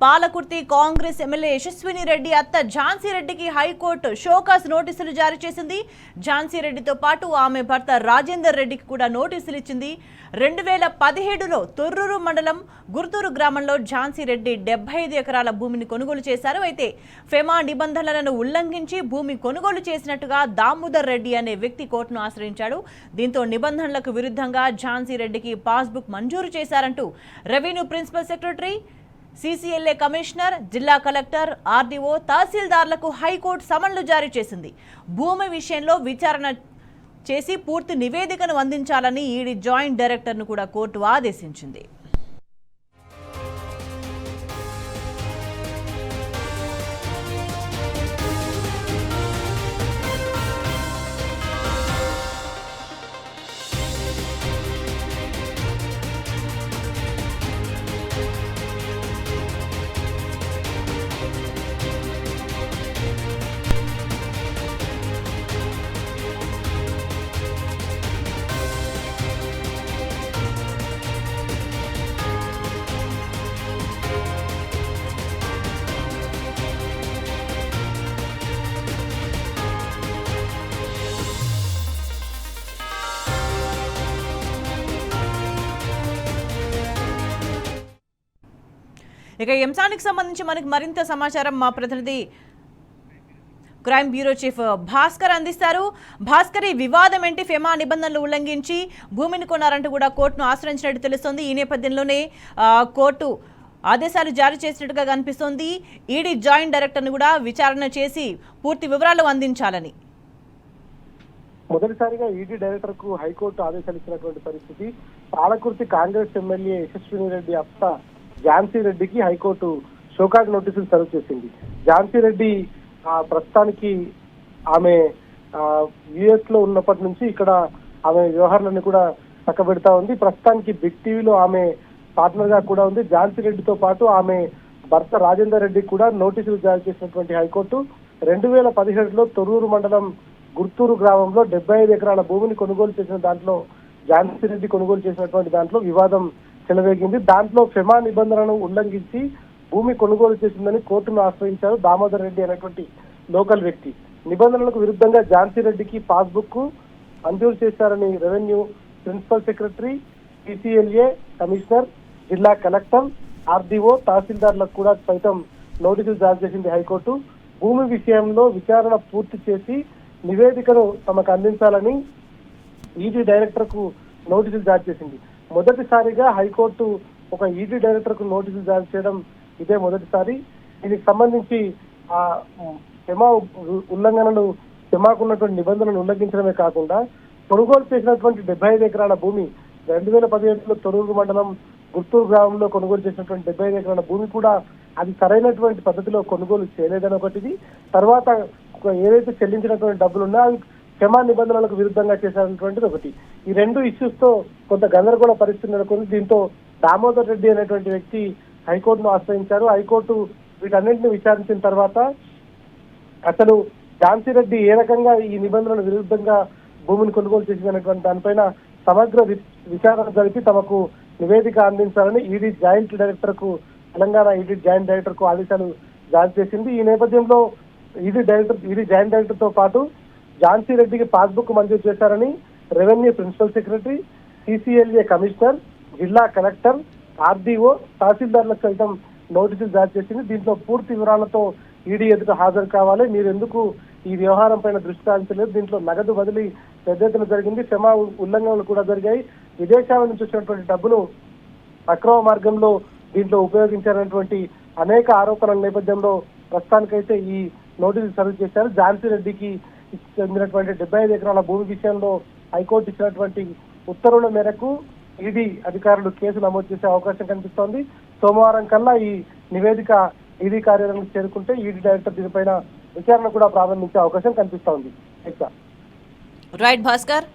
Palakurthi Congress MLA యశస్విని రెడ్డి అత్త ఝాన్సీ రెడ్డికి high court show cause నోటీసులు జారీ చేసింది. ఝాన్సీ రెడ్డితో పాటు ఆమె భర్త రాజేందర్ రెడ్డికి కూడా నోటీసులు ఇచ్చింది. 2017లో తొర్రూరు మండలం గుర్తూరు గ్రామంలో ఝాన్సీ రెడ్డి 75 ఎకరాల భూమిని కొనుగోలు చేశారు. అయితే ఫెమా నిబంధనలను ఉల్లంఘించి భూమి కొనుగోలు చేసినట్టుగా దామోదర్ రెడ్డి అనే వ్యక్తి కోర్టును ఆశ్రయించాడు. దీంతో నిబంధనలకు విరుద్ధంగా ఝాన్సీ రెడ్డికి పాస్బుక్ మంజూరు చేశారంటూ revenue principal secretary, CCLA commissioner, జిల్లా కలెక్టర్, RDO, తహసీల్దార్లకు హైకోర్టు సమన్లు జారీ చేసింది. భూమి విషయంలో విచారణ చేసి పూర్తి నివేదికను అందించాలని ఈడీ జాయింట్ డైరెక్టర్ను కూడా కోర్టు ఆదేశించింది. ఇక ఈ అంశానికి సంబంధించి మనకి మరింత సమాచారం మా ప్రతినిధి క్రైమ్ బ్యూరో చీఫ్ భాస్కర్ అందిస్తారు. భాస్కర్, ఈ వివాదం ఏంటి? ఫెమా నిబంధనలు ఉల్లంఘించి భూమిని కొన్నారంటూ కూడా కోర్టును ఆశ్రయించినట్టు తెలుస్తోంది. ఈ నేపథ్యంలోనే కోర్టు ఆదేశాలు జారీ చేసినట్టుగా కనిపిస్తోంది. ఈడీ జాయింట్ డైరెక్టర్ను కూడా విచారణ చేసి పూర్తి వివరాలు అందించాలని మొదటిసారిగా ఈడీ డైరెక్టర్ కు హైకోర్టు ఆదేశాలు ఇచ్చినటువంటి పరిస్థితి. పాలకుర్తి కాంగ్రెస్ ఎమ్మెల్యే యశస్విని రెడ్డి అత్త ఝాన్సీ రెడ్డికి హైకోర్టు షోకాజ్ నోటీసులు సర్వ్ చేసింది. ఝాన్సీ రెడ్డి ప్రస్తుతానికి ఆమె US లో ఉన్నప్పటి నుంచి ఇక్కడ ఆమె వ్యవహారాలన్నీ కూడా చక్కబెడతా ఉంది. ప్రస్తుతానికి బిగ్ టీవీలో ఆమె పార్ట్నర్ గా కూడా ఉంది. ఝాన్సీ రెడ్డితో పాటు ఆమె భర్త రాజేందర్ రెడ్డి కూడా నోటీసులు జారీ చేసినటువంటి హైకోర్టు 2017లో తొర్రూరు మండలం గుర్తూరు గ్రామంలో 75 ఎకరాల భూమిని కొనుగోలు చేసిన దాంట్లో ఝాన్సీ రెడ్డి కొనుగోలు చేసినటువంటి దాంట్లో వివాదం చెలవేగింది. దాంట్లో ఫెమా నిబంధనలను ఉల్లంఘించి భూమి కొనుగోలు చేసిందని కోర్టును ఆశ్రయించారు దామోదర్ రెడ్డి అనేటువంటి లోకల్ వ్యక్తి. నిబంధనలకు విరుద్ధంగా ఝాన్సీ రెడ్డికి పాస్బుక్ మంజూరు చేశారని revenue principal secretary, CCLA commissioner, జిల్లా కలెక్టర్, RDO, తహసీల్దార్లకు కూడా సైతం నోటీసులు జారీ చేసింది హైకోర్టు. భూమి విషయంలో విచారణ పూర్తి చేసి నివేదికను తమకు అందించాలని ఈడీ డైరెక్టర్ కు నోటీసులు జారీ చేసింది. మొదటిసారిగా హైకోర్టు ఒక ఈడీ డైరెక్టర్ కు నోటీసులు జారీ చేయడం ఇదే మొదటిసారి. దీనికి సంబంధించి ఆ ఫెమా ఉల్లంఘనలు, ఫెమాకున్నటువంటి నిబంధనలు ఉల్లంఘించడమే కాకుండా కొనుగోలు చేసినటువంటి 75 ఎకరాల భూమి 2017లో తొర్రూరు మండలం గుర్తూరు గ్రామంలో కొనుగోలు చేసినటువంటి 75 ఎకరాల భూమి కూడా అది సరైనటువంటి పద్ధతిలో కొనుగోలు చేయలేదని ఒకటిది. తర్వాత ఏదైతే చెల్లించినటువంటి డబ్బులున్నా అవి ఫెమా నిబంధనలకు విరుద్ధంగా చేసినటువంటిది ఒకటి. ఈ రెండు ఇష్యూస్ తో కొంత గందరగోళ పరిస్థితి నెలకొంది. దీంతో దామోదర్ రెడ్డి అనేటువంటి వ్యక్తి హైకోర్టును ఆశ్రయించారు. హైకోర్టు వీటన్నింటిని విచారించిన తర్వాత అసలు ఝాన్సీ రెడ్డి ఏ రకంగా ఈ నిబంధనల విరుద్ధంగా భూమిని కొనుగోలు చేసిందనేటువంటి దానిపైన సమగ్ర విచారణ జరిపి తమకు నివేదిక అందించాలని ఈడీ జాయింట్ డైరెక్టర్ కు, తెలంగాణ ఈడీ జాయింట్ డైరెక్టర్ కు ఆదేశాలు జారీ చేసింది. ఈ నేపథ్యంలో ఈడీ జాయింట్ డైరెక్టర్ తో పాటు ఝాన్సీ రెడ్డికి పాస్బుక్ మంజూరు చేశారని revenue principal secretary, CCLA commissioner, జిల్లా కలెక్టర్, RDO, తహసీల్దార్లకు సైతం నోటీసులు జారీ చేసింది. దీంట్లో పూర్తి వివరాలతో ఈడీ ఎదుట హాజరు కావాలి, మీరు ఎందుకు ఈ వ్యవహారం పైన దృష్టి సారించలేదు, దీంట్లో నగదు బదిలీ పెద్ద ఎత్తున జరిగింది, ఫెమా ఉల్లంఘనలు కూడా జరిగాయి, విదేశాల నుంచి వచ్చినటువంటి డబ్బులు అక్రమ మార్గంలో దీంట్లో ఉపయోగించారనేటువంటి అనేక ఆరోపణల నేపథ్యంలో ప్రస్తుతానికైతే ఈ నోటీసులు సర్వ్ చేశారు. ఝాన్సీ రెడ్డికి చెందినటువంటి 75 ఎకరాల భూమి విషయంలో హైకోర్టు ఇచ్చినటువంటి ఉత్తర్వుల మేరకు ఈడీ అధికారులు కేసు నమోదు చేసే అవకాశం కనిపిస్తోంది. సోమవారం కల్లా ఈ నివేదిక ఈడీ కార్యాలయానికి చేరుకుంటే ఈడీ డైరెక్టర్ దీనిపైన విచారణ కూడా ప్రారంభించే అవకాశం కనిపిస్తోంది. రైట్ భాస్కర్.